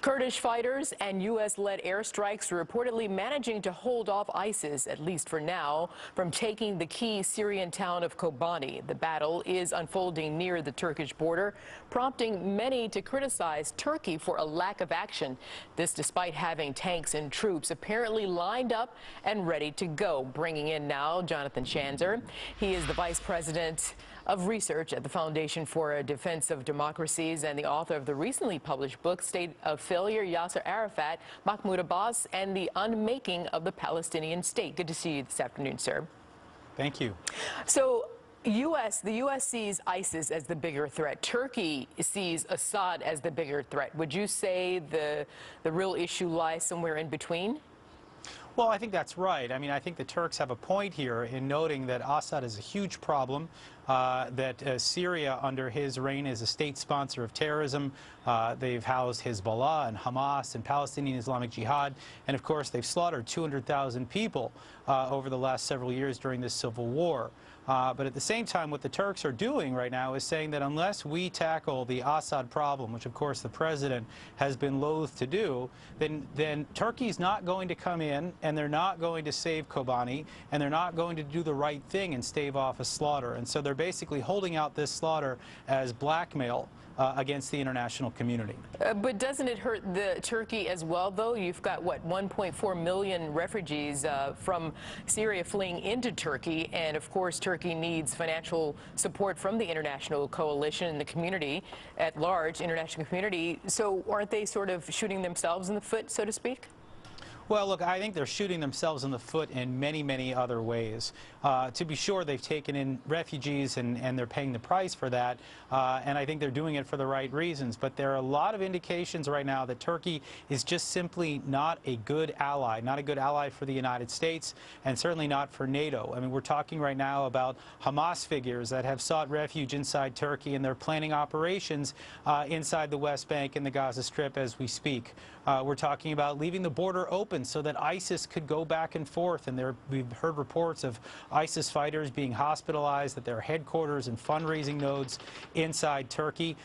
Kurdish fighters and U.S.-led airstrikes are reportedly managing to hold off ISIS, at least for now, from taking the key Syrian town of Kobani. The battle is unfolding near the Turkish border, prompting many to criticize Turkey for a lack of action. This despite having tanks and troops apparently lined up and ready to go. Bringing in now Jonathan Schanzer. He is the Vice President of Research at the Foundation for a Defense of Democracies and the author of the recently published book, State of Failure, Yasser Arafat, Mahmoud Abbas, and the Unmaking of the Palestinian State. Good to see you this afternoon, sir. Thank you. So, the U.S. sees ISIS as the bigger threat. Turkey sees Assad as the bigger threat. Would you say the real issue lies somewhere in between? Well, I think that's right. I mean, I think the Turks have a point here in noting that Assad is a huge problem, that Syria under his reign is a state sponsor of terrorism. They've housed Hezbollah and Hamas and Palestinian Islamic Jihad, and of course they've slaughtered 200,000 people over the last several years during this civil war. But at the same time, what the Turks are doing right now is saying that unless we tackle the Assad problem, which of course the president has been loath to do, then Turkey's not going to come in, and they're not going to save Kobani, and they're not going to do the right thing and stave off a slaughter. And so they're basically holding out this slaughter as blackmail against the international community. But doesn't it hurt the Turkey as well, though? You've got, what, 1.4 million refugees from Syria fleeing into Turkey, and of course Turkey needs financial support from the international coalition and the community at large, international community. So aren't they sort of shooting themselves in the foot, so to speak? Well, look, I think they're shooting themselves in the foot in many, many other ways. To be sure, they've taken in refugees and they're paying the price for that, and I think they're doing it for the right reasons. But there are a lot of indications right now that Turkey is just simply not a good ally for the United States, and certainly not for NATO. I mean, we're talking right now about Hamas figures that have sought refuge inside Turkey, and they're planning operations inside the West Bank and the Gaza Strip as we speak. We're talking about leaving the border open so that ISIS could go back and forth, and we've heard reports of ISIS fighters being hospitalized at their headquarters and fundraising nodes inside Turkey.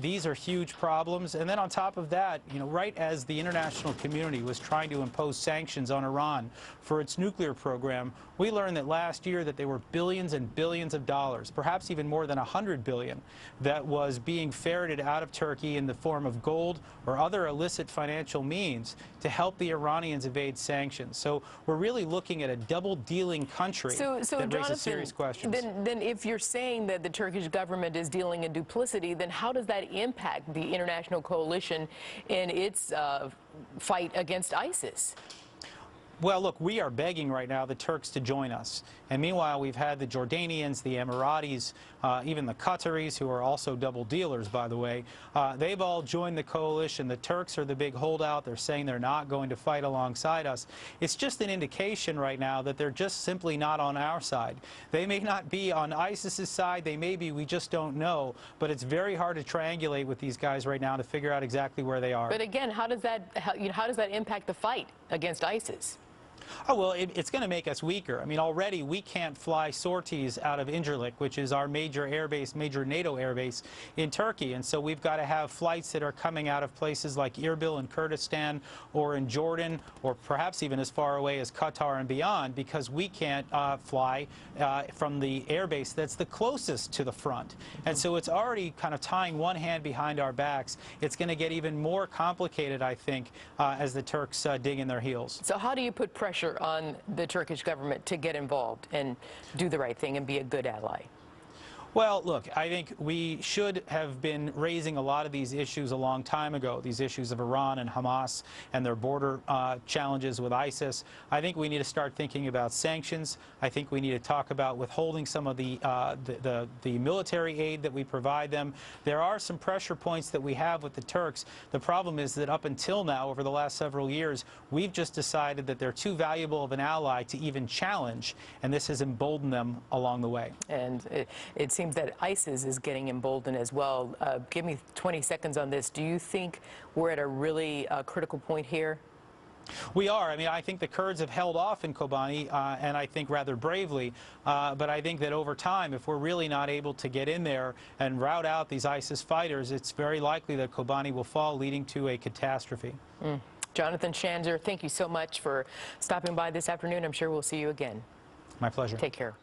These are huge problems. And then on top of that, you know, right as the international community was trying to impose sanctions on Iran for its nuclear program, we learned that last year that there were billions and billions of dollars, perhaps even more than 100 billion, that was being ferreted out of Turkey in the form of gold or other illicit financial means to help the Iranians evade sanctions. So we're really looking at a double-dealing country that raises serious questions. Then if you're saying that the Turkish government is dealing in duplicity, then how does that impact the international coalition in its fight against ISIS? Well, look, we are begging right now the Turks to join us. And meanwhile, we've had the Jordanians, the Emiratis, even the Qataris, who are also double dealers, by the way. They've all joined the coalition. The Turks are the big holdout. They're saying they're not going to fight alongside us. It's just an indication right now that they're just simply not on our side. They may not be on ISIS's side. They may be. We just don't know. But it's very hard to triangulate with these guys right now to figure out exactly where they are. But again, how does that impact the fight against ISIS? Oh, well, it's going to make us weaker. I mean, already we can't fly sorties out of Incirlik, which is our major airbase, major NATO airbase in Turkey. And so we've got to have flights that are coming out of places like Erbil in Kurdistan or in Jordan, or perhaps even as far away as Qatar and beyond, because we can't fly from the airbase that's the closest to the front. And so it's already kind of tying one hand behind our backs. It's going to get even more complicated, I think, as the Turks dig in their heels. So how do you put pressure on the Turkish government to get involved and do the right thing and be a good ally? Well, look, I think we should have been raising a lot of these issues a long time ago, these issues of Iran and Hamas and their border challenges with ISIS. I think we need to start thinking about sanctions. I think we need to talk about withholding some of the military aid that we provide them. There are some pressure points that we have with the Turks. The problem is that up until now, over the last several years, we've just decided that they're too valuable of an ally to even challenge, and this has emboldened them along the way. And it seems that ISIS is getting emboldened as well. Give me 20 seconds on this. Do you think we're at a really critical point here? We are. I mean, I think the Kurds have held off in Kobani, and I think rather bravely. But I think that over time, if we're really not able to get in there and rout out these ISIS fighters, it's very likely that Kobani will fall, leading to a catastrophe. Jonathan Schanzer, thank you so much for stopping by this afternoon. I'm sure we'll see you again. My pleasure. Take care.